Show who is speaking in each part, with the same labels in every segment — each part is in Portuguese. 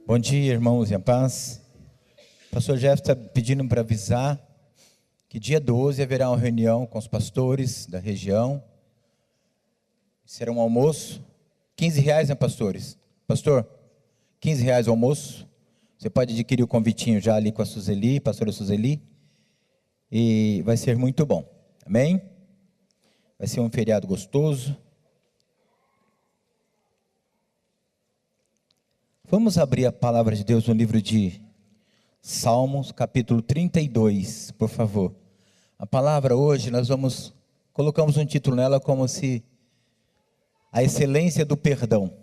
Speaker 1: Bom dia, irmãos, e a paz. O pastor Jeff está pedindo para avisar que dia 12 haverá uma reunião com os pastores da região. Será um almoço, R$ 15, né, pastores? Pastor, R$ 15 o almoço. Você pode adquirir o convitinho já ali com a Suzeli, pastora Suzeli. E vai ser muito bom, amém? Vai ser um feriado gostoso. Vamos abrir a palavra de Deus no livro de Salmos, capítulo 32, por favor. A palavra hoje, colocamos um título nela como se a excelência do perdão.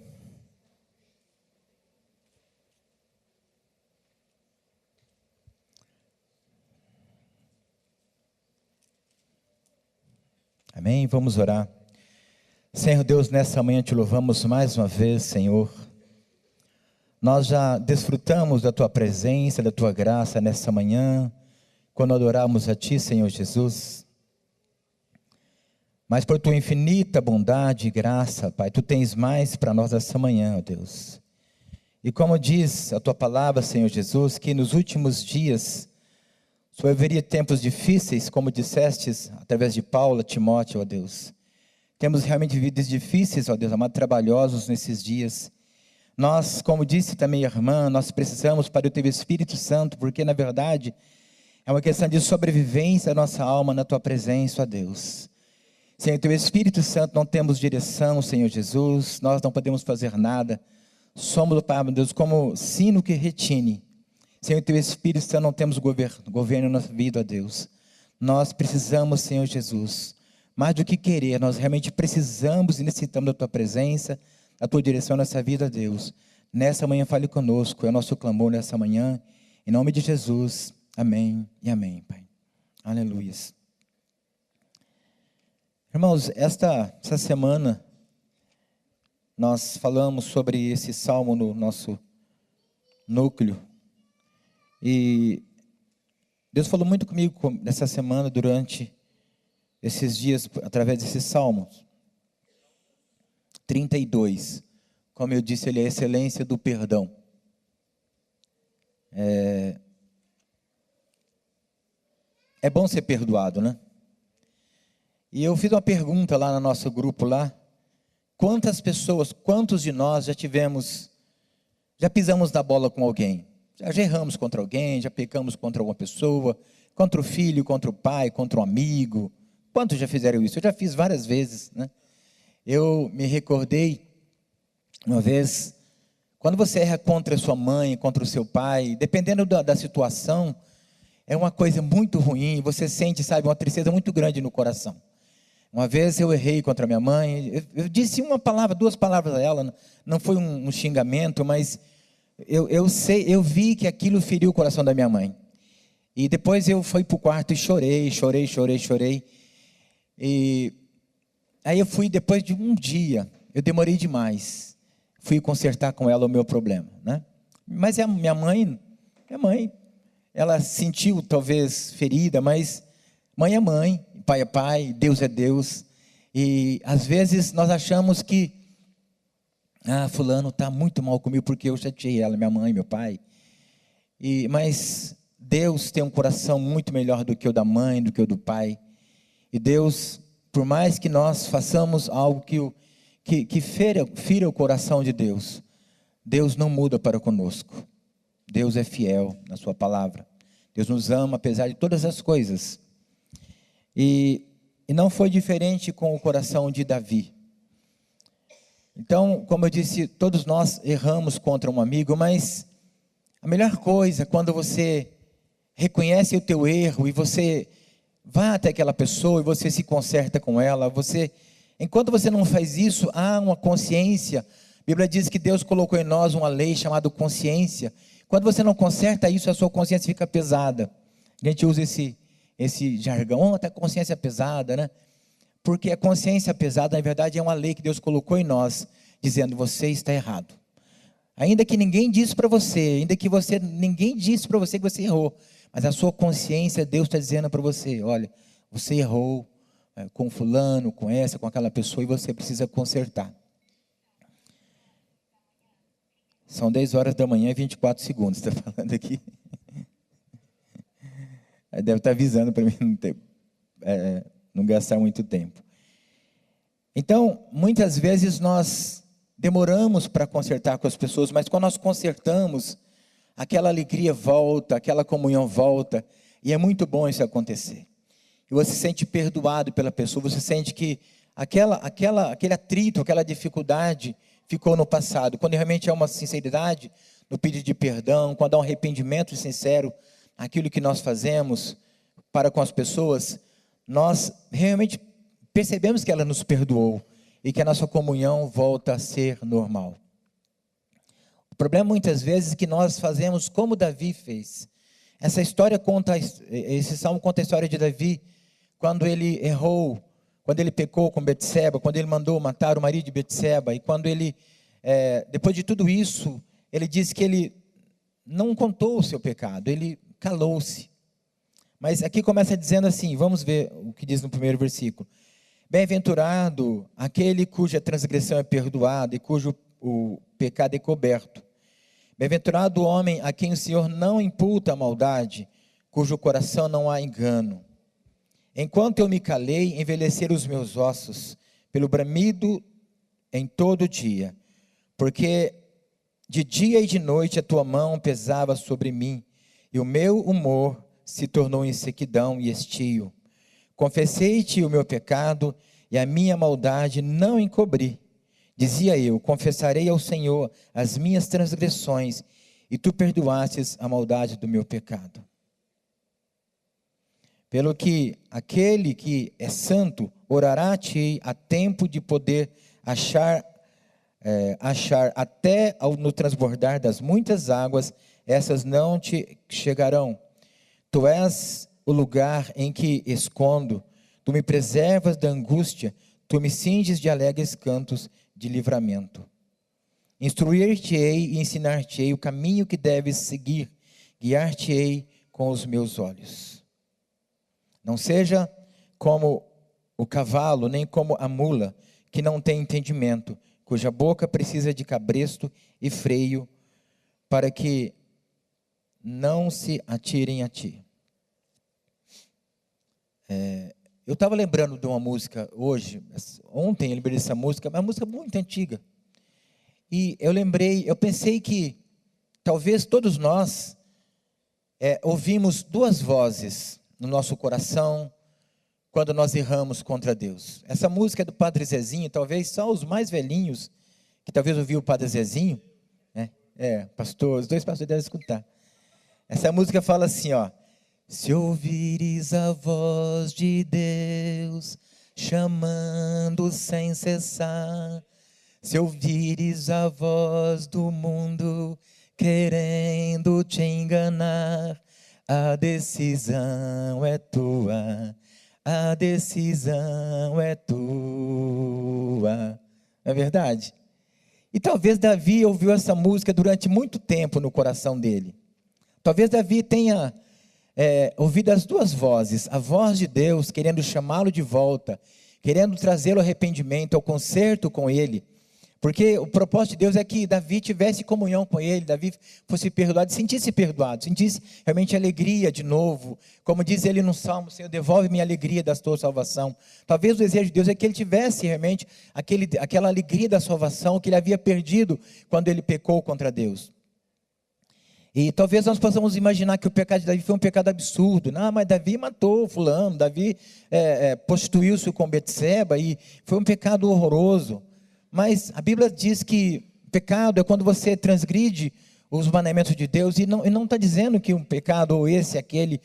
Speaker 1: Amém? Vamos orar. Senhor Deus, nessa manhã te louvamos mais uma vez, Senhor. Nós já desfrutamos da Tua presença, da Tua graça nessa manhã, quando adoramos a Ti, Senhor Jesus. Mas por Tua infinita bondade e graça, Pai, Tu tens mais para nós essa manhã, ó Deus. E como diz a Tua palavra, Senhor Jesus, que nos últimos dias só haveria tempos difíceis, como dissestes através de Paulo, Timóteo, ó Deus. Temos realmente vidas difíceis, ó Deus, amados, trabalhosos nesses dias. Nós, como disse também a irmã, nós precisamos para o Teu Espírito Santo, porque na verdade é uma questão de sobrevivência da nossa alma na Tua presença, ó Deus. Sem o Teu Espírito Santo não temos direção, Senhor Jesus, nós não podemos fazer nada. Somos, Pai, meu Deus, como sino que retine. Sem o Teu Espírito Santo não temos governo na nossa vida, ó Deus. Nós precisamos, Senhor Jesus, mais do que querer, nós realmente precisamos e necessitamos da Tua presença, a Tua direção nessa vida, Deus. Nessa manhã fale conosco, é o nosso clamor nessa manhã, em nome de Jesus, amém e amém, Pai. Aleluia. Irmãos, essa semana, nós falamos sobre esse salmo no nosso núcleo, e Deus falou muito comigo nessa semana, durante esses dias, através desses salmos. 32, como eu disse, ele é a excelência do perdão. É bom ser perdoado, né? E eu fiz uma pergunta lá no nosso grupo lá, quantos de nós já pisamos na bola com alguém? Já erramos contra alguém, já pecamos contra alguma pessoa, contra o filho, contra o pai, contra um amigo. Quantos já fizeram isso? Eu já fiz várias vezes, né? Eu me recordei, uma vez, quando você erra contra a sua mãe, contra o seu pai, dependendo da situação, é uma coisa muito ruim, você sente, sabe, uma tristeza muito grande no coração. Uma vez eu errei contra a minha mãe, eu disse uma palavra, 2 palavras a ela, não foi um xingamento, mas eu vi que aquilo feriu o coração da minha mãe. E depois eu fui para o quarto e chorei. E aí eu fui, depois de um dia, eu demorei demais, fui consertar com ela o meu problema, né? Mas a minha mãe, ela sentiu talvez ferida, mas mãe é mãe, pai é pai, Deus é Deus. E às vezes nós achamos que, fulano está muito mal comigo porque eu chateei ela, minha mãe, meu pai. Mas Deus tem um coração muito melhor do que o da mãe, do que o do pai. E Deus, por mais que nós façamos algo que fira o coração de Deus, Deus não muda para conosco. Deus é fiel na sua palavra. Deus nos ama apesar de todas as coisas. E não foi diferente com o coração de Davi. Então, como eu disse, todos nós erramos contra um amigo, mas a melhor coisa é quando você reconhece o teu erro e você vá até aquela pessoa e você se conserta com ela. Enquanto você não faz isso, há uma consciência. A Bíblia diz que Deus colocou em nós uma lei chamada consciência. Quando você não conserta isso, a sua consciência fica pesada. A gente usa esse jargão, até consciência pesada, né? Porque a consciência pesada, na verdade, é uma lei que Deus colocou em nós, dizendo, você está errado. Ainda que ninguém disse para você, ninguém disse para você que você errou, mas a sua consciência, Deus está dizendo para você, olha, você errou com fulano, com aquela pessoa, e você precisa consertar. São 10 horas da manhã e 24 segundos, está falando aqui. Aí deve estar avisando para mim não gastar muito tempo. Então, muitas vezes nós demoramos para consertar com as pessoas, mas quando nós consertamos, aquela alegria volta, aquela comunhão volta, e é muito bom isso acontecer. E você se sente perdoado pela pessoa, você sente que aquele atrito, aquela dificuldade ficou no passado. Quando realmente há uma sinceridade no pedido de perdão, quando há um arrependimento sincero, aquilo que nós fazemos para com as pessoas, nós realmente percebemos que ela nos perdoou e que a nossa comunhão volta a ser normal. O problema muitas vezes é que nós fazemos como Davi fez. Esse salmo conta a história de Davi, quando ele errou, quando ele pecou com Betseba, quando ele mandou matar o marido de Betseba, e quando ele, depois de tudo isso, ele disse que ele não contou o seu pecado, ele calou-se. Mas aqui começa dizendo assim, vamos ver o que diz no primeiro versículo. Bem-aventurado aquele cuja transgressão é perdoada e cujo o pecado é coberto. Bem-aventurado o homem a quem o Senhor não imputa a maldade, cujo coração não há engano. Enquanto eu me calei, envelheceram os meus ossos, pelo bramido em todo dia, porque de dia e de noite a tua mão pesava sobre mim, e o meu humor se tornou em sequidão e estio. Confessei-te o meu pecado, e a minha maldade não encobri. Dizia eu, confessarei ao Senhor as minhas transgressões, e tu perdoastes a maldade do meu pecado. Pelo que aquele que é santo orará a ti a tempo de poder achar até no transbordar das muitas águas, essas não te chegarão. Tu és o lugar em que escondo, tu me preservas da angústia, tu me cinges de alegres cantos de livramento. Instruir-te-ei e ensinar-te-ei o caminho que deves seguir, guiar-te-ei com os meus olhos. Não seja como o cavalo, nem como a mula, que não tem entendimento, cuja boca precisa de cabresto e freio, para que não se atirem a ti. Eu estava lembrando de uma música ontem eu lembrei dessa música, uma música muito antiga. E eu pensei que talvez todos nós ouvimos duas vozes no nosso coração quando nós erramos contra Deus. Essa música é do Padre Zezinho, talvez só os mais velhinhos, que talvez ouviram o Padre Zezinho, né? Os dois pastores devem escutar. Essa música fala assim, ó: se ouvires a voz de Deus, chamando sem cessar, se ouvires a voz do mundo, querendo te enganar, a decisão é tua, a decisão é tua. Não é verdade? E talvez Davi ouviu essa música durante muito tempo no coração dele. Talvez Davi tenha ouvido as duas vozes, a voz de Deus querendo chamá-lo de volta, querendo trazê-lo ao arrependimento, ao conserto com ele, porque o propósito de Deus é que Davi tivesse comunhão com ele, Davi fosse perdoado, sentisse realmente alegria de novo, como diz ele no Salmo: Senhor, devolve-me a alegria da tua salvação. Talvez o desejo de Deus é que ele tivesse realmente aquela alegria da salvação que ele havia perdido quando ele pecou contra Deus. E talvez nós possamos imaginar que o pecado de Davi foi um pecado absurdo. Não, mas Davi matou fulano, Davi prostituiu-se com Betseba, e foi um pecado horroroso. Mas a Bíblia diz que pecado é quando você transgride os mandamentos de Deus, e não está dizendo que um pecado, ou esse, aquele,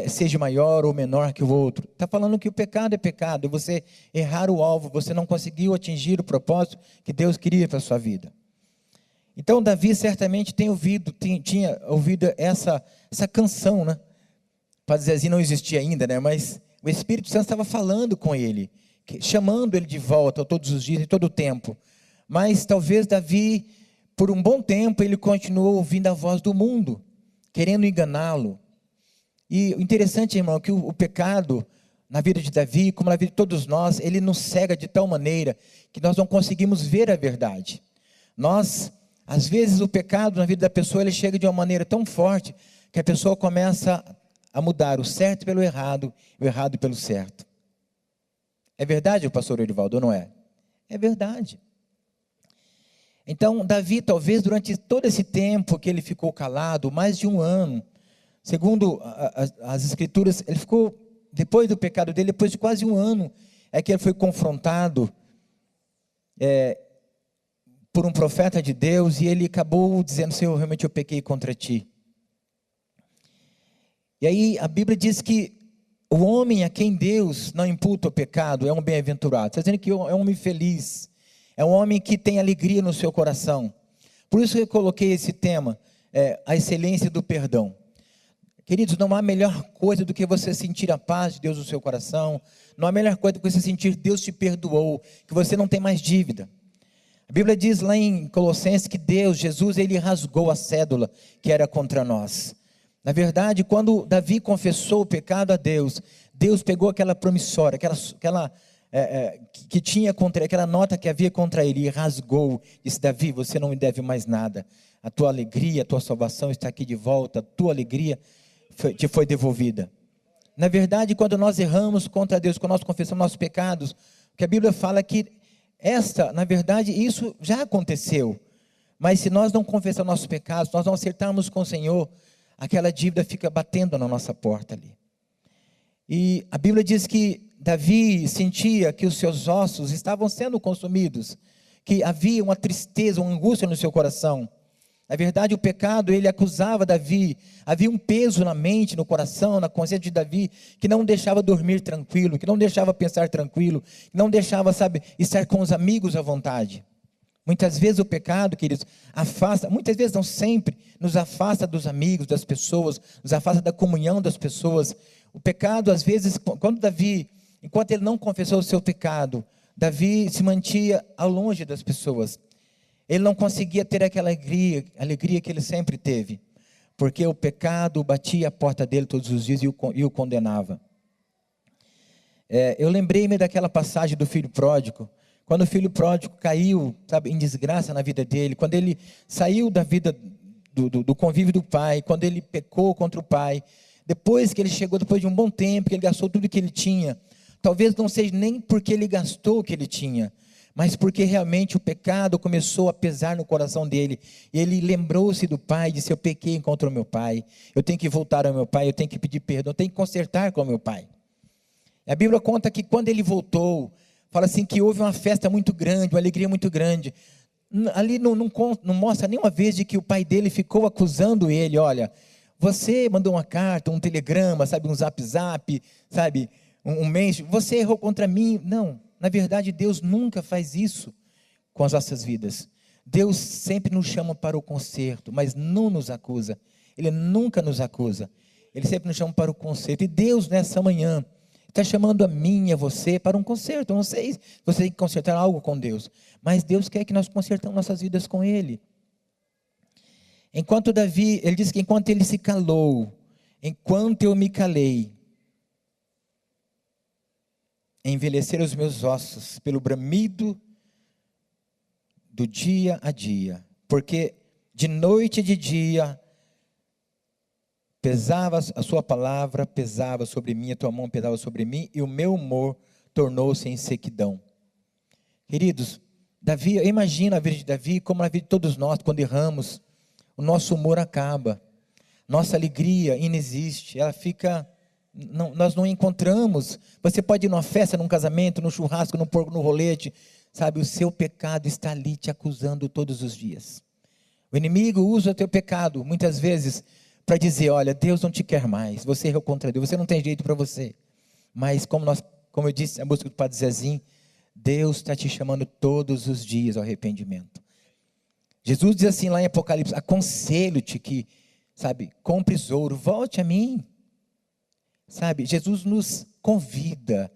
Speaker 1: seja maior ou menor que o outro. Está falando que o pecado é pecado, é você errar o alvo, você não conseguiu atingir o propósito que Deus queria para a sua vida. Então Davi certamente tinha ouvido essa canção, né? Padre Zezinho não existia ainda, né? Mas o Espírito Santo estava falando com ele, chamando ele de volta todos os dias e todo o tempo. Mas talvez Davi, por um bom tempo, ele continuou ouvindo a voz do mundo, querendo enganá-lo. E o interessante, irmão, é que o pecado na vida de Davi, como na vida de todos nós, ele nos cega de tal maneira que nós não conseguimos ver a verdade. Às vezes o pecado na vida da pessoa, ele chega de uma maneira tão forte, que a pessoa começa a mudar o certo pelo errado, o errado pelo certo. É verdade, pastor Edivaldo, ou não é? É verdade. Então, Davi, talvez durante todo esse tempo que ele ficou calado, mais de um ano, segundo as escrituras, ele ficou, depois do pecado dele, depois de quase um ano, é que ele foi confrontado por um profeta de Deus, e ele acabou dizendo: Senhor, realmente eu pequei contra ti. E aí a Bíblia diz que o homem a quem Deus não imputa o pecado é um bem-aventurado. Está dizendo que é um homem feliz, é um homem que tem alegria no seu coração. Por isso que eu coloquei esse tema, a excelência do perdão. Queridos, não há melhor coisa do que você sentir a paz de Deus no seu coração. Não há melhor coisa do que você sentir Deus te perdoou, que você não tem mais dívida. A Bíblia diz lá em Colossenses que Deus, Jesus, ele rasgou a cédula que era contra nós. Na verdade, quando Davi confessou o pecado a Deus, Deus pegou aquela promissória, que tinha contra, aquela nota que havia contra ele, e rasgou. Disse: Davi, você não me deve mais nada. A tua alegria, a tua salvação está aqui de volta. A tua alegria te foi devolvida. Na verdade, quando nós erramos contra Deus, quando nós confessamos nossos pecados, o que a Bíblia fala é que na verdade, isso já aconteceu. Mas se nós não confessarmos nossos pecados, nós não acertarmos com o Senhor, aquela dívida fica batendo na nossa porta ali. E a Bíblia diz que Davi sentia que os seus ossos estavam sendo consumidos, que havia uma tristeza, uma angústia no seu coração. Na verdade, o pecado, ele acusava Davi, havia um peso na mente, no coração, na consciência de Davi, que não deixava dormir tranquilo, que não deixava pensar tranquilo, que não deixava, estar com os amigos à vontade. Muitas vezes o pecado, queridos, afasta, muitas vezes não sempre, nos afasta dos amigos, das pessoas, nos afasta da comunhão das pessoas. O pecado, às vezes, quando Davi, enquanto ele não confessou o seu pecado, Davi se mantinha ao longe das pessoas. Ele não conseguia ter aquela alegria que ele sempre teve, porque o pecado batia a porta dele todos os dias e o condenava. Eu lembrei-me daquela passagem do filho pródigo, quando o filho pródigo caiu, em desgraça na vida dele, quando ele saiu da vida do convívio do pai, quando ele pecou contra o pai, depois que ele chegou, depois de um bom tempo, que ele gastou tudo que ele tinha, talvez não seja nem porque ele gastou o que ele tinha, mas porque realmente o pecado começou a pesar no coração dele, e ele lembrou-se do pai, e disse: eu pequei contra o meu pai, eu tenho que voltar ao meu pai, eu tenho que pedir perdão, eu tenho que consertar com o meu pai. A Bíblia conta que quando ele voltou, fala assim que houve uma festa muito grande, uma alegria muito grande. Ali não mostra nenhuma vez de que o pai dele ficou acusando ele: olha, você mandou uma carta, um telegrama, um zap, um mês, você errou contra mim. Não. Na verdade, Deus nunca faz isso com as nossas vidas. Deus sempre nos chama para o conserto, mas não nos acusa. Ele nunca nos acusa. Ele sempre nos chama para o conserto. E Deus, nessa manhã, está chamando a mim e a você para um conserto. Eu não sei se você tem que consertar algo com Deus, mas Deus quer que nós consertamos nossas vidas com Ele. Enquanto Davi, ele diz que enquanto ele se calou, enquanto eu me calei, envelheceram os meus ossos pelo bramido do dia a dia, porque de noite e de dia pesava a sua palavra, pesava sobre mim, a tua mão pesava sobre mim, e o meu humor tornou-se em sequidão. Queridos, Davi, eu imagino a vida de Davi como a vida de todos nós. Quando erramos, o nosso humor acaba, nossa alegria inexiste, ela fica... nós não encontramos. Você pode ir numa festa, num casamento, no churrasco, no porco, no rolete, o seu pecado está ali te acusando todos os dias. O inimigo usa o teu pecado muitas vezes para dizer: olha, Deus não te quer mais, você errou contra Deus, você não tem jeito para você. Mas como eu disse na música do Padre Zezinho, Deus está te chamando todos os dias ao arrependimento. Jesus diz assim lá em Apocalipse: aconselho-te que, compres ouro, volte a mim. Jesus nos convida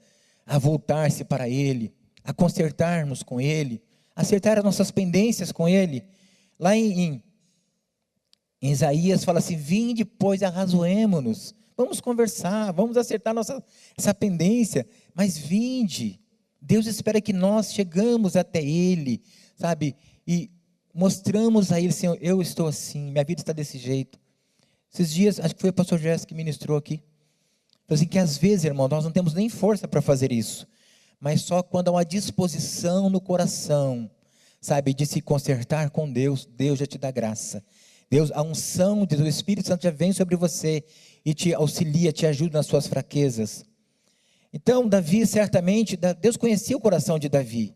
Speaker 1: a voltar-se para Ele, a consertarmos com Ele, acertar as nossas pendências com Ele. Lá em Isaías fala assim: vinde, pois, arrazoemo-nos, vamos conversar, vamos acertar essa pendência, mas vinde. Deus espera que nós chegamos até Ele, e mostramos a Ele, Senhor, eu estou assim, minha vida está desse jeito. Esses dias, acho que foi o pastor Jéssica que ministrou aqui. Falou assim, que às vezes, irmão, nós não temos nem força para fazer isso. Mas só quando há uma disposição no coração, sabe, de se consertar com Deus, Deus já te dá graça. Deus, a unção do Espírito Santo já vem sobre você e te auxilia, te ajuda nas suas fraquezas. Então, Davi, certamente, Deus conhecia o coração de Davi.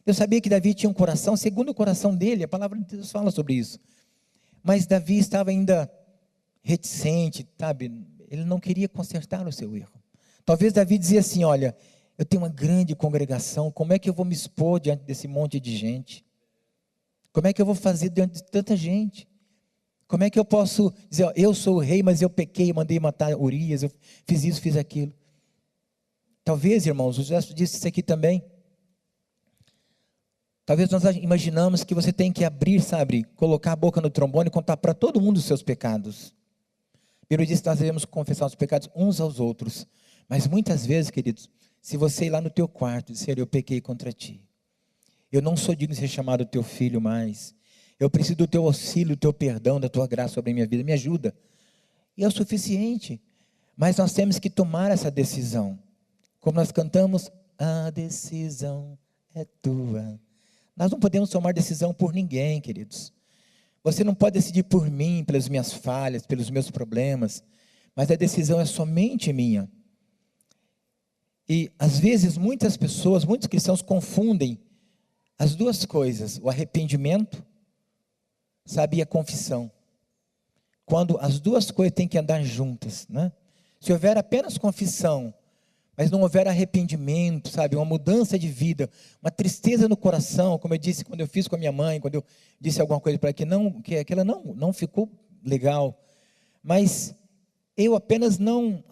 Speaker 1: Deus sabia que Davi tinha um coração segundo o coração dele, a palavra de Deus fala sobre isso. Mas Davi estava ainda reticente, sabe? Ele não queria consertar o seu erro. Talvez Davi dizia assim, olha, eu tenho uma grande congregação, como é que eu vou me expor diante desse monte de gente? Como é que eu vou fazer diante de tanta gente? Como é que eu posso dizer, ó, eu sou o rei, mas eu pequei, mandei matar Urias, eu fiz isso, fiz aquilo. Talvez, irmãos, o Jéssica disse isso aqui também. Talvez nós imaginamos que você tem que abrir, sabe, colocar a boca no trombone e contar para todo mundo os seus pecados. A Bíblia diz que nós devemos confessar os pecados uns aos outros. Mas muitas vezes, queridos, se você ir lá no teu quarto e dizer, eu pequei contra ti. Eu não sou digno de ser chamado teu filho mais. Eu preciso do teu auxílio, do teu perdão, da tua graça sobre a minha vida. Me ajuda. E é o suficiente. Mas nós temos que tomar essa decisão. Como nós cantamos, a decisão é tua. Nós não podemos tomar decisão por ninguém, queridos. Você não pode decidir por mim, pelas minhas falhas, pelos meus problemas. Mas a decisão é somente minha. E às vezes muitas pessoas, muitos cristãos confundem as duas coisas. O arrependimento, sabe, e a confissão. Quando as duas coisas têm que andar juntas, né? Se houver apenas confissão, mas não houver arrependimento, sabe, uma mudança de vida, uma tristeza no coração, como eu disse quando eu fiz com a minha mãe, quando eu disse alguma coisa para ela que aquela não ficou legal, mas eu apenas não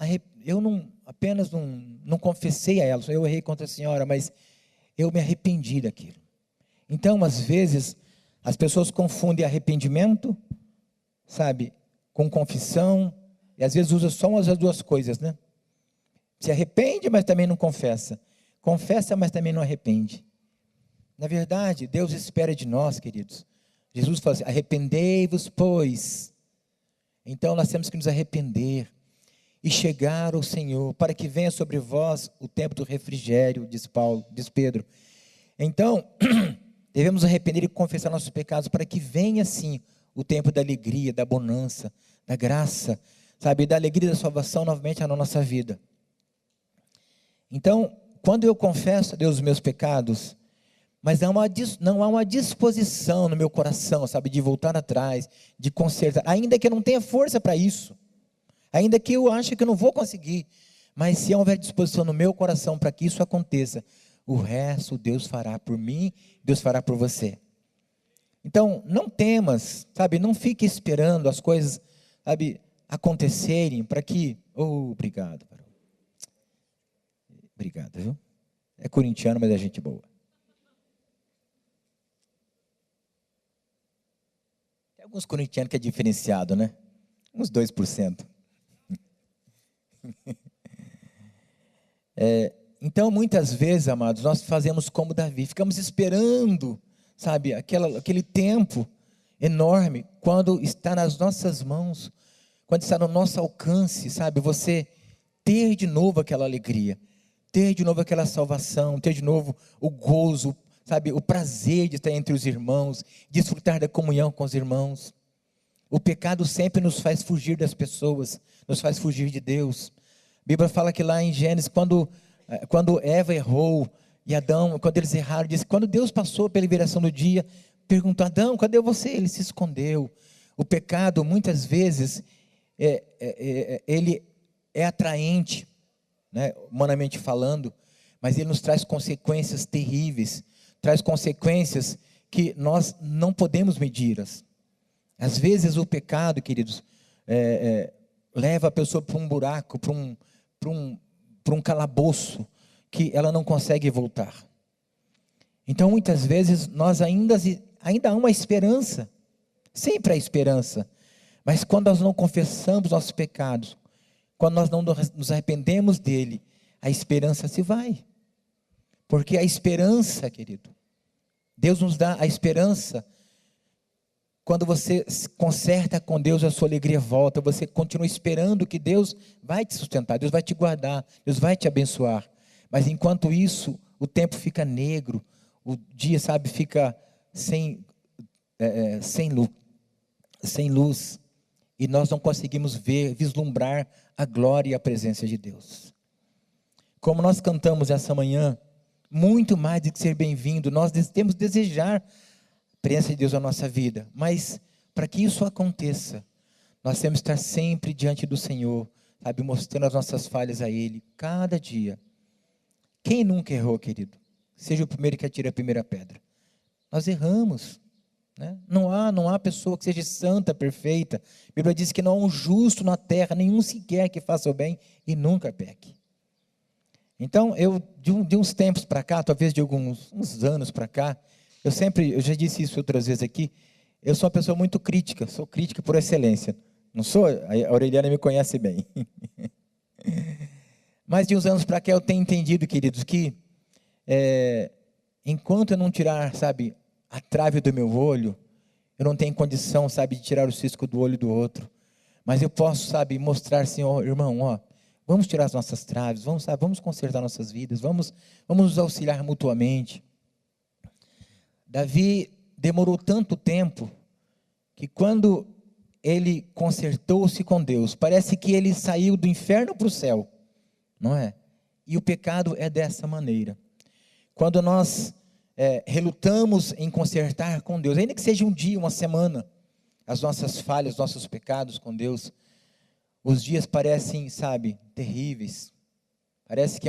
Speaker 1: confessei a ela, eu errei contra a senhora, mas eu me arrependi daquilo. Então, às vezes, as pessoas confundem arrependimento, sabe, com confissão, e às vezes usam só as duas coisas, né? Se arrepende, mas também não confessa. Confessa, mas também não arrepende. Na verdade, Deus espera de nós, queridos. Jesus fala assim, arrependei-vos, pois. Então, nós temos que nos arrepender e chegar ao Senhor, para que venha sobre vós o tempo do refrigério, diz Pedro. Então, devemos arrepender e confessar nossos pecados, para que venha, sim, o tempo da alegria, da bonança, da graça, sabe, da alegria da salvação novamente na nossa vida. Então, quando eu confesso a Deus os meus pecados, mas não há uma disposição no meu coração, sabe, de voltar atrás, de consertar, ainda que eu não tenha força para isso, ainda que eu ache que eu não vou conseguir, mas se houver disposição no meu coração para que isso aconteça, o resto Deus fará por mim, Deus fará por você. Então, não temas, sabe, não fique esperando as coisas, sabe, acontecerem para que, obrigado, obrigado, viu? É corintiano, mas é gente boa. Tem alguns corintianos que é diferenciado, né? Uns 2%. Então, muitas vezes, amados, nós fazemos como Davi, ficamos esperando, sabe, aquele tempo enorme, quando está nas nossas mãos, quando está no nosso alcance, sabe, você ter de novo aquela alegria, ter de novo aquela salvação, ter de novo o gozo, sabe, o prazer de estar entre os irmãos, desfrutar da comunhão com os irmãos. O pecado sempre nos faz fugir das pessoas, nos faz fugir de Deus. A Bíblia fala que lá em Gênesis, quando Eva errou, e Adão, quando eles erraram, diz, quando Deus passou pela viração do dia, perguntou, Adão, cadê você? Ele se escondeu. O pecado, muitas vezes, ele é atraente, né, humanamente falando, mas ele nos traz consequências terríveis, traz consequências que nós não podemos medir. Às vezes o pecado, queridos, leva a pessoa para um buraco, para um calabouço, que ela não consegue voltar. Então muitas vezes nós ainda há uma esperança, sempre há esperança, mas quando nós não confessamos nossos pecados, quando nós não nos arrependemos dele, a esperança se vai. Porque a esperança, querido, Deus nos dá a esperança, Quando você se conserta com Deus, a sua alegria volta, você continua esperando que Deus vai te sustentar, Deus vai te guardar, Deus vai te abençoar. Mas enquanto isso, o tempo fica negro, o dia, sabe, fica sem luz, sem luz, e nós não conseguimos ver, vislumbrar a glória e a presença de Deus. Como nós cantamos essa manhã, muito mais do que ser bem-vindo, nós temos que desejar a presença de Deus na nossa vida, mas para que isso aconteça, nós temos que estar sempre diante do Senhor, sabe, mostrando as nossas falhas a Ele, cada dia. Quem nunca errou, querido? Seja o primeiro que atire a primeira pedra. Nós erramos, né? Não há pessoa que seja santa, perfeita. A Bíblia diz que não há um justo na terra, nenhum sequer que faça o bem e nunca peque. Então, de uns tempos para cá, talvez de uns anos para cá, eu já disse isso outras vezes aqui, eu sou uma pessoa muito crítica, sou crítica por excelência. Não sou? A Aureliana me conhece bem. Mas de uns anos para cá eu tenho entendido, queridos, que enquanto eu não tirar, sabe, a trave do meu olho, eu não tenho condição, sabe, de tirar o cisco do olho do outro. Mas eu posso, sabe, mostrar, Senhor, irmão, ó, vamos tirar as nossas traves, vamos consertar nossas vidas, vamos nos auxiliar mutuamente. Davi demorou tanto tempo que quando ele consertou-se com Deus, parece que ele saiu do inferno para o céu, não é? E o pecado é dessa maneira. Quando nós relutamos em consertar com Deus, ainda que seja um dia, uma semana, as nossas falhas, nossos pecados com Deus, os dias parecem, sabe, terríveis. Parece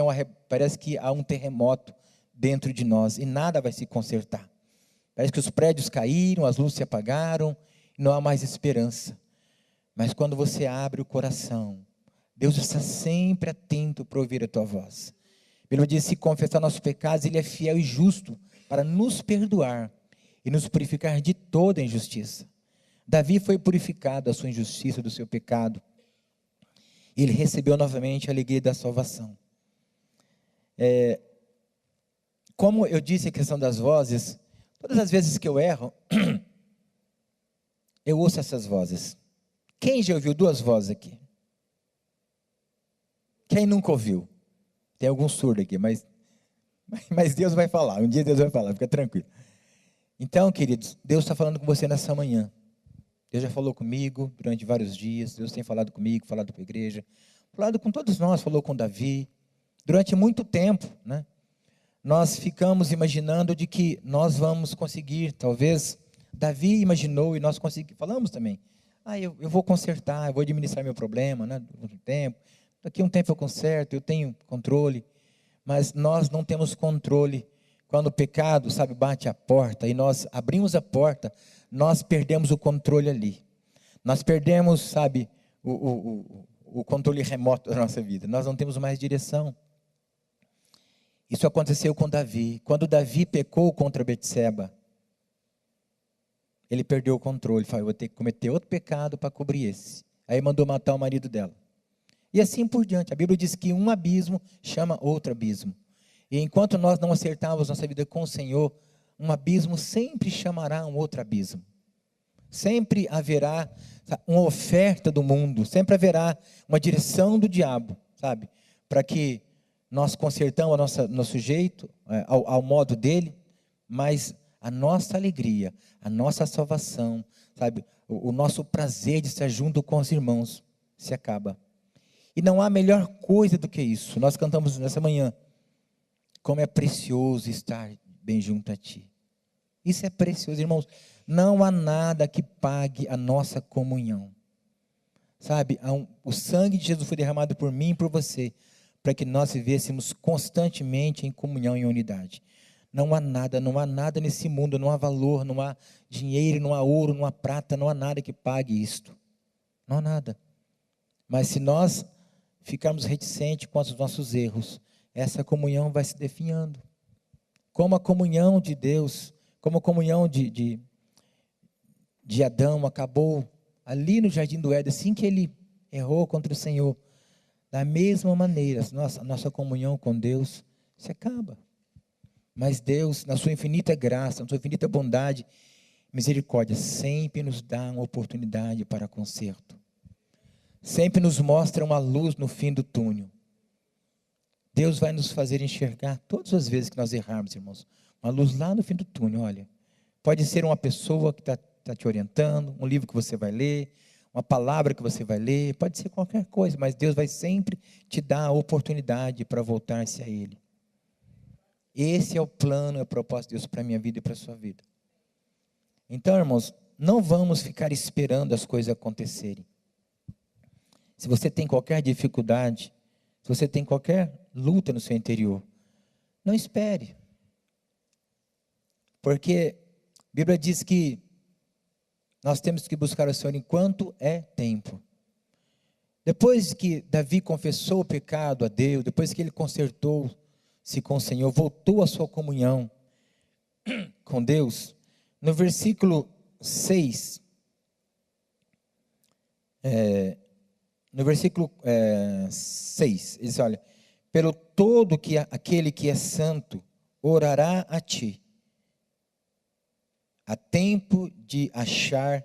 Speaker 1: que há um terremoto dentro de nós e nada vai se consertar. Parece que os prédios caíram, as luzes se apagaram, e não há mais esperança. Mas quando você abre o coração, Deus está sempre atento para ouvir a tua voz. A Bíblia diz: se confessar nossos pecados, Ele é fiel e justo para nos perdoar e nos purificar de toda injustiça. Davi foi purificado da sua injustiça, do seu pecado. Ele recebeu novamente a alegria da salvação. Como eu disse a questão das vozes, todas as vezes que eu erro, eu ouço essas vozes. Quem já ouviu duas vozes aqui? Quem nunca ouviu? Tem algum surdo aqui, mas Deus vai falar, um dia Deus vai falar, fica tranquilo. Então, queridos, Deus está falando com você nessa manhã. Deus já falou comigo durante vários dias, Deus tem falado comigo, falado com a igreja, falado com todos nós, falou com Davi. Durante muito tempo, né, nós ficamos imaginando de que nós vamos conseguir, talvez, Davi imaginou e nós conseguimos, falamos também, eu vou consertar, eu vou administrar meu problema, né, durante um tempo, daqui a um tempo eu conserto, eu tenho controle, mas nós não temos controle. Quando o pecado, sabe, bate a porta e nós abrimos a porta, nós perdemos o controle ali. Nós perdemos, sabe, o controle remoto da nossa vida. Nós não temos mais direção. Isso aconteceu com Davi. Quando Davi pecou contra Betseba, ele perdeu o controle. Falou: eu vou ter que cometer outro pecado para cobrir esse. Aí mandou matar o marido dela. E assim por diante. A Bíblia diz que um abismo chama outro abismo. E enquanto nós não acertarmos nossa vida com o Senhor, um abismo sempre chamará um outro abismo. Sempre haverá uma oferta do mundo, sempre haverá uma direção do diabo, sabe? Para que nós consertamos nosso jeito, ao modo dele, mas a nossa alegria, a nossa salvação, sabe? O nosso prazer de estar junto com os irmãos se acaba. E não há melhor coisa do que isso. Nós cantamos nessa manhã: como é precioso estar bem junto a ti. Isso é precioso, irmãos. Não há nada que pague a nossa comunhão. Sabe, o sangue de Jesus foi derramado por mim e por você, para que nós vivêssemos constantemente em comunhão e unidade. Não há nada nesse mundo, não há valor, não há dinheiro, não há ouro, não há prata, não há nada que pague isto. Não há nada. Mas se nós ficarmos reticentes com os nossos erros, essa comunhão vai se definhando. Como a comunhão de Deus, como a comunhão de Adão acabou ali no jardim do Éden, assim que ele errou contra o Senhor, da mesma maneira, a nossa comunhão com Deus se acaba. Mas Deus, na sua infinita graça, na sua infinita bondade, Misericórdia sempre nos dá uma oportunidade para conserto. Sempre nos mostra uma luz no fim do túnel. Deus vai nos fazer enxergar todas as vezes que nós errarmos, irmãos. Uma luz lá no fim do túnel, olha. Pode ser uma pessoa que está te orientando, um livro que você vai ler, uma palavra que você vai ler, pode ser qualquer coisa, mas Deus vai sempre te dar a oportunidade para voltar-se a Ele. Esse é o plano, é o propósito de Deus para a minha vida e para a sua vida. Então, irmãos, não vamos ficar esperando as coisas acontecerem. Se você tem qualquer dificuldade, se você tem qualquer luta no seu interior, não espere. Porque a Bíblia diz que nós temos que buscar o Senhor enquanto é tempo. Depois que Davi confessou o pecado a Deus, depois que ele consertou-se com o Senhor, voltou à sua comunhão com Deus, no versículo 6, no versículo 6, ele diz, olha, pelo todo que aquele que é santo orará a ti, há tempo de achar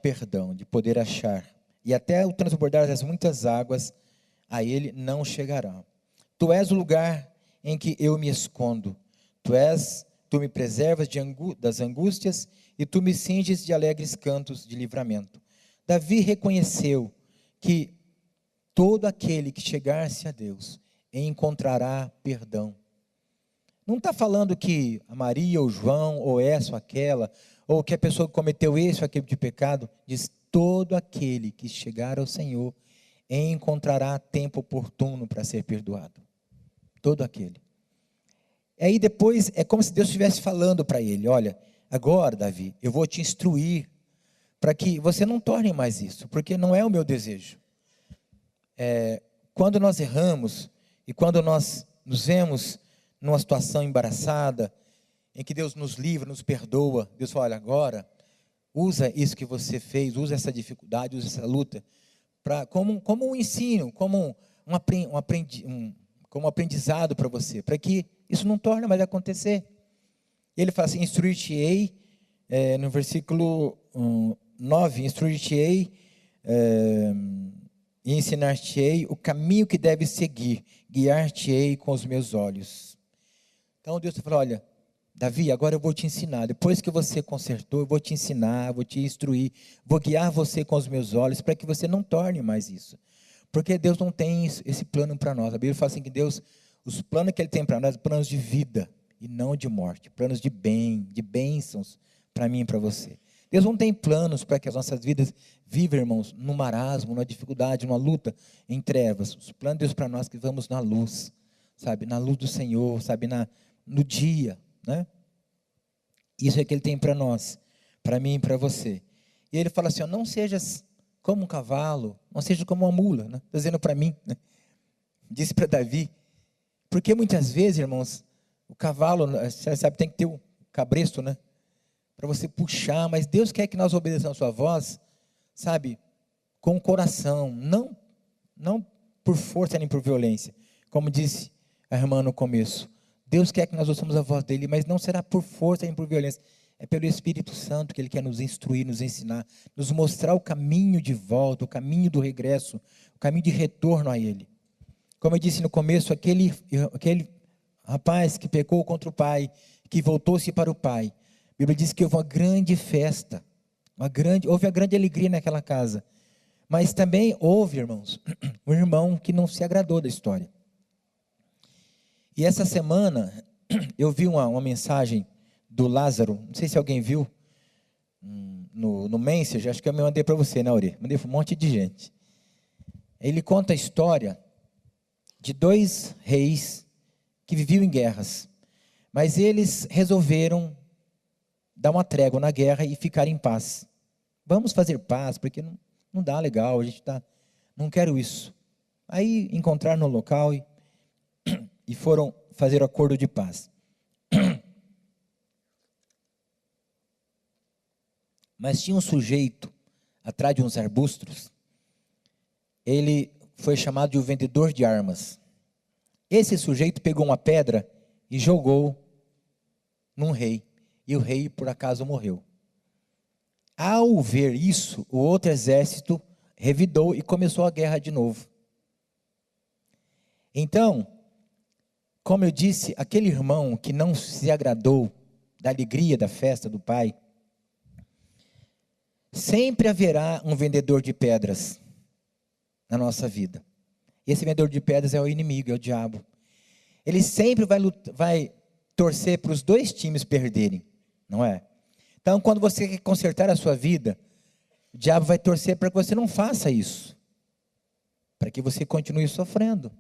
Speaker 1: perdão, de poder achar, e até o transbordar das muitas águas, a ele não chegará. Tu és o lugar em que eu me escondo, tu me preservas das angústias, e tu me cinges de alegres cantos de livramento. Davi reconheceu que todo aquele que chegar-se a Deus encontrará perdão. Não está falando que a Maria ou João, ou essa ou aquela, ou que a pessoa que cometeu esse ou aquele de pecado, diz todo aquele que chegar ao Senhor encontrará tempo oportuno para ser perdoado. Todo aquele. Aí depois é como se Deus estivesse falando para ele, olha, agora Davi, eu vou te instruir para que você não torne mais isso, porque não é o meu desejo. Quando nós erramos, e quando nós nos vemos numa situação embaraçada, em que Deus nos livra, nos perdoa, Deus fala, olha, agora, usa isso que você fez, usa essa dificuldade, usa essa luta, como um ensino, como um aprendizado para você, para que isso não torne mais a acontecer. Ele fala assim, instruir-te-ei, no versículo 9, instruir-te-ei e ensinar-te-ei o caminho que deves seguir, guiar-te-ei com os meus olhos. Então Deus falou, olha, Davi, agora eu vou te ensinar, depois que você consertou, eu vou te ensinar, vou te instruir, vou guiar você com os meus olhos, para que você não torne mais isso, porque Deus não tem esse plano para nós. A Bíblia fala assim que Deus, os planos que Ele tem para nós, planos de vida e não de morte, planos de bem, de bênçãos para mim e para você. Deus não tem planos para que as nossas vidas vivam, irmãos, num marasmo, numa dificuldade, numa luta, em trevas. Os planos de Deus para nós é que vamos na luz, sabe, na luz do Senhor, sabe, no dia, né? Isso é que Ele tem para nós, para mim e para você. E Ele fala assim, ó, não sejas como um cavalo, não seja como uma mula, né? Está dizendo para mim, né? Disse para Davi, porque muitas vezes, irmãos, o cavalo, você sabe, tem que ter o cabresto, né? Para você puxar, mas Deus quer que nós obedeçamos a sua voz, sabe, com o coração, não por força nem por violência, como disse a irmã no começo. Deus quer que nós ouçamos a voz dele, mas não será por força nem por violência, é pelo Espírito Santo que ele quer nos instruir, nos ensinar, nos mostrar o caminho de volta, o caminho do regresso, o caminho de retorno a ele. Como eu disse no começo, aquele rapaz que pecou contra o pai, que voltou-se para o pai, a Bíblia diz que houve uma grande festa, houve uma grande alegria naquela casa, mas também houve, irmãos, um irmão que não se agradou da história. E essa semana, eu vi uma mensagem do Lázaro, não sei se alguém viu, no Messenger, acho que eu me mandei para você, né, Auri? Mandei para um monte de gente. Ele conta a história de 2 reis que viviam em guerras, mas eles resolveram dar uma trégua na guerra e ficar em paz. Vamos fazer paz, porque não dá legal, a gente não quero isso. Aí encontraram no local e foram fazer o acordo de paz. Mas tinha um sujeito atrás de uns arbustos, ele foi chamado de o vendedor de armas. Esse sujeito pegou uma pedra e jogou num rei. e o rei por acaso morreu. Ao ver isso, o outro exército revidou e começou a guerra de novo. Então, como eu disse, aquele irmão que não se agradou da alegria da festa do pai, sempre haverá um vendedor de pedras na nossa vida. Esse vendedor de pedras é o inimigo, é o diabo. Ele sempre vai torcer para os dois times perderem, não é? Então, quando você quer consertar a sua vida, o diabo vai torcer para que você não faça isso, para que você continue sofrendo.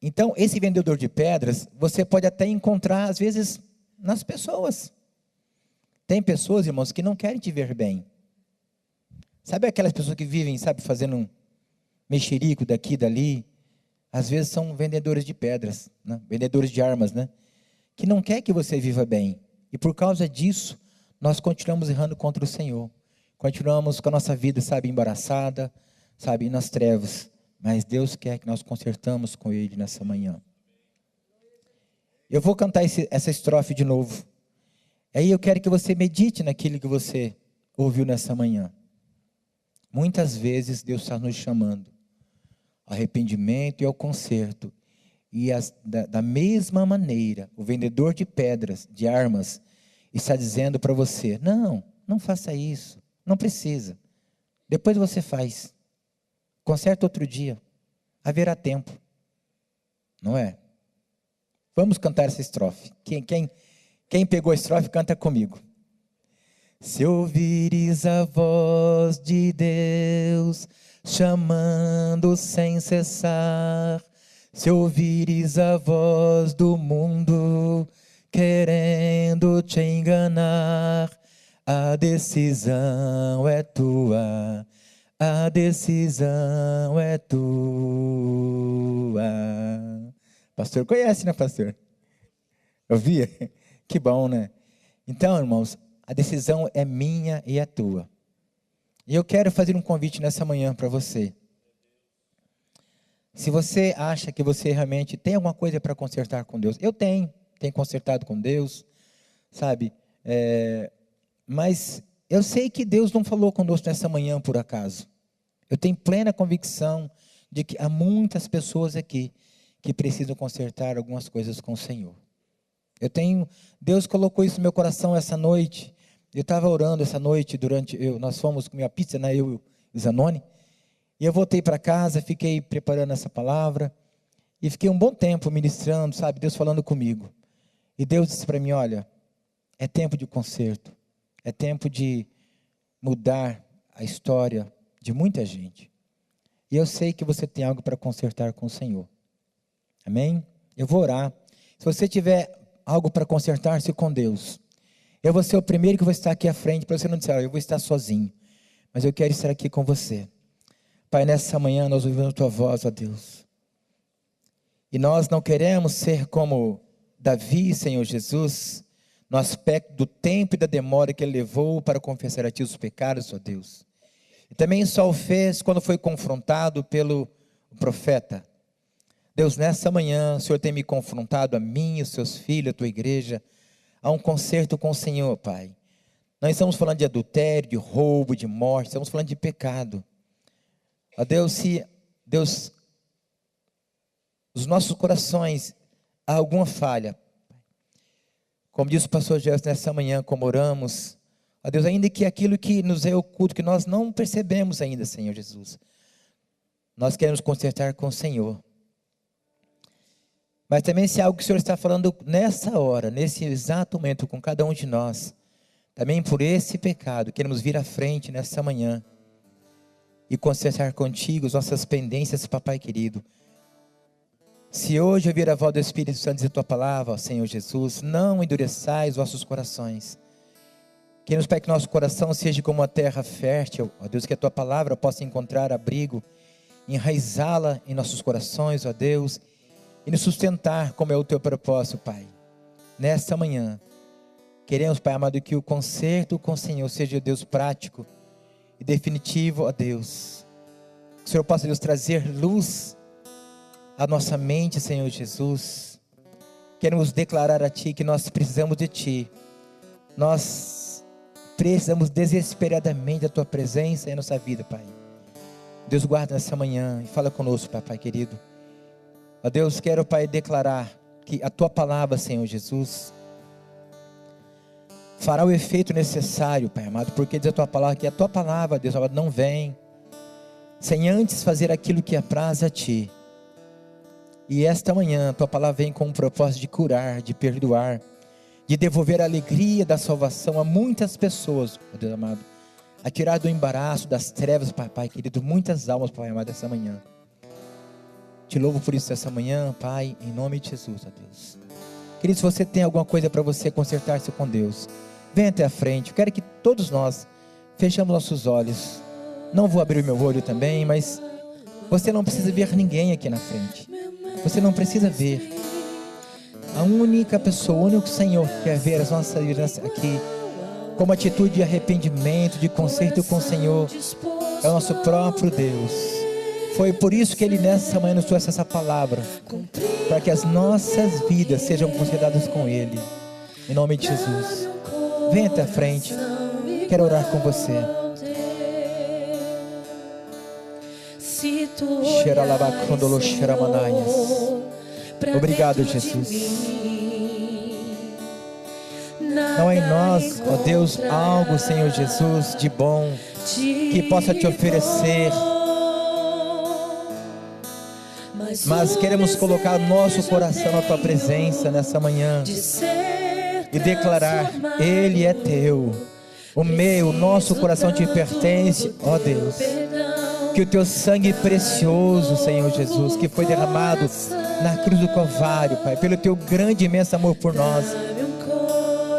Speaker 1: Então, esse vendedor de pedras, você pode até encontrar, às vezes, nas pessoas. Tem pessoas, irmãos, que não querem te ver bem. Sabe aquelas pessoas que vivem, sabe, fazendo um mexerico daqui e dali? Às vezes são vendedores de pedras, né? Vendedores de armas, né? Que não quer que você viva bem. E por causa disso, nós continuamos errando contra o Senhor. Continuamos com a nossa vida, sabe, embaraçada, sabe, nas trevas. Mas Deus quer que nós consertamos com Ele nessa manhã. Eu vou cantar essa estrofe de novo. Aí eu quero que você medite naquilo que você ouviu nessa manhã. Muitas vezes Deus está nos chamando ao arrependimento e ao conserto. E da mesma maneira, o vendedor de pedras, de armas, está dizendo para você: não faça isso, não precisa. Depois você faz. Conserta outro dia. Haverá tempo. Não é? Vamos cantar essa estrofe. Quem pegou a estrofe, canta comigo. Se ouvires a voz de Deus, chamando sem cessar, se ouvires a voz do mundo, querendo te enganar, a decisão é tua, a decisão é tua. Pastor conhece, né, pastor? Ouvia? Que bom, né? Então, irmãos, a decisão é minha e é tua. E eu quero fazer um convite nessa manhã para você. Se você acha que você realmente tem alguma coisa para consertar com Deus, eu tenho consertado com Deus, sabe? Mas eu sei que Deus não falou conosco nessa manhã por acaso. Eu tenho plena convicção de que há muitas pessoas aqui que precisam consertar algumas coisas com o Senhor. Deus colocou isso no meu coração essa noite. Eu estava orando essa noite nós fomos comer a pizza, né, eu e o Zanoni. E eu voltei para casa, fiquei preparando essa palavra. E fiquei um bom tempo ministrando, sabe, Deus falando comigo. E Deus disse para mim: olha, é tempo de conserto. É tempo de mudar a história de muita gente. E eu sei que você tem algo para consertar com o Senhor. Amém? Eu vou orar. Se você tiver algo para consertar-se com Deus, eu vou ser o primeiro que vou estar aqui à frente, para você não dizer: eu vou estar sozinho. Mas eu quero estar aqui com você. Pai, nessa manhã nós ouvimos a Tua voz, ó Deus. E nós não queremos ser como Davi, Senhor Jesus, no aspecto do tempo e da demora que ele levou para confessar a Ti os pecados, ó Deus. E também só o fez quando foi confrontado pelo profeta. Deus, nessa manhã, o Senhor tem me confrontado, a mim, os Seus filhos, a Tua igreja, a um concerto com o Senhor, Pai. Nós estamos falando de adultério, de roubo, de morte, estamos falando de pecado. Ó Deus, se Deus, os nossos corações, há alguma falha, como disse o pastor Jesus nessa manhã, como oramos, ó Deus, ainda que aquilo que nos é oculto, que nós não percebemos ainda, Senhor Jesus, nós queremos consertar com o Senhor. Mas também se é algo que o Senhor está falando nessa hora, nesse exato momento com cada um de nós, também por esse pecado, queremos vir à frente nessa manhã e consertar contigo as nossas pendências, papai querido. Se hoje ouvir a voz do Espírito Santo dizer a Tua palavra, ó Senhor Jesus, não endureçais os vossos corações. Queremos, Pai, que nosso coração seja como uma terra fértil, ó Deus, que a Tua palavra possa encontrar abrigo, enraizá-la em nossos corações, ó Deus, e nos sustentar como é o Teu propósito, Pai. Nesta manhã, queremos, Pai amado, que o concerto com o Senhor seja, Deus, prático e definitivo, ó Deus. Que o Senhor possa, Deus, trazer luz à nossa mente, Senhor Jesus. queremos declarar a Ti que nós precisamos de Ti. Nós precisamos desesperadamente da Tua presença em nossa vida, Pai. Deus, guarda nessa manhã e fala conosco, Pai querido. Ó Deus, quero, Pai, declarar que a Tua palavra, Senhor Jesus, fará o efeito necessário, Pai amado, porque diz a Tua palavra que a Tua palavra, Deus amado, não vem sem antes fazer aquilo que apraz a Ti. E esta manhã a Tua palavra vem com um propósito de curar, de perdoar, de devolver a alegria da salvação a muitas pessoas, ó Deus amado, a tirar do embaraço, das trevas, Pai querido, muitas almas, Pai amado, essa manhã. Te louvo por isso essa manhã, Pai, em nome de Jesus, ó Deus. Querido, se você tem alguma coisa para você consertar-se com Deus, venha até a frente. Eu quero que todos nós fechemos nossos olhos. Não vou abrir o meu olho também, mas você não precisa ver ninguém aqui na frente. Você não precisa ver. A única pessoa, o único Senhor que quer ver as nossas vidas aqui, como atitude de arrependimento, de conserto com o Senhor, é o nosso próprio Deus. Foi por isso que Ele nessa manhã nos trouxe essa palavra, para que as nossas vidas sejam consertadas com Ele, em nome de Jesus. Venha até a frente, quero orar com você. Obrigado, Jesus. Não é em nós, ó Deus, algo, Senhor Jesus, de bom que possa Te oferecer, mas queremos colocar nosso coração na Tua presença nessa manhã e declarar: Ele é Teu, o meu, o nosso coração Te pertence, ó Deus. Que o Teu sangue precioso, Senhor Jesus, que foi derramado na cruz do Calvário, Pai, pelo Teu grande e imenso amor por nós,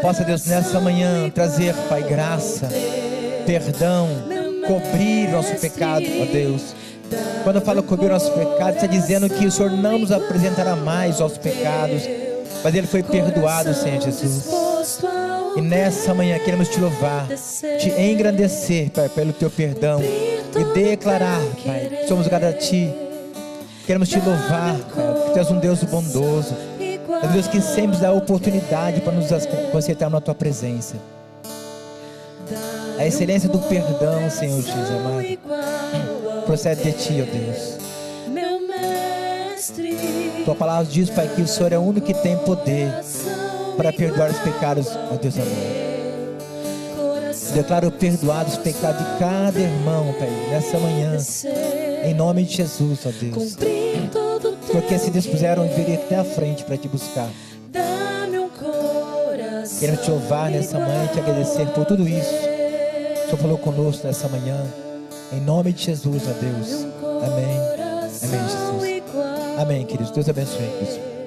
Speaker 1: possa, Deus, nessa manhã trazer, Pai, graça, perdão, cobrir nosso pecado, ó Deus. Quando eu falo cobrir nosso pecado, está dizendo que o Senhor não nos apresentará mais aos pecados, mas Ele foi perdoado, Senhor Jesus. E nessa manhã queremos Te louvar, Te engrandecer, Pai, pelo Teu perdão, e declarar, Pai, que somos gratos a Ti. Queremos Te louvar, Pai, que Tu és um Deus bondoso, é um Deus que sempre nos dá a oportunidade para nos consertar na Tua presença. A excelência do perdão, Senhor Jesus amado, procede de Ti, ó Deus. Tua palavra diz, Pai, que o Senhor é o único que tem poder para perdoar os pecados, ó Deus amado. Declaro perdoados os pecados de cada irmão, Pai, nessa manhã, em nome de Jesus, ó Deus. Porque se dispuseram a vir até a frente para Te buscar. Queremos Te louvar nessa manhã e Te agradecer por tudo isso. O Senhor falou conosco nessa manhã, em nome de Jesus, ó Deus. Amém. Amém, Jesus. Amém, queridos. Deus abençoe, queridos.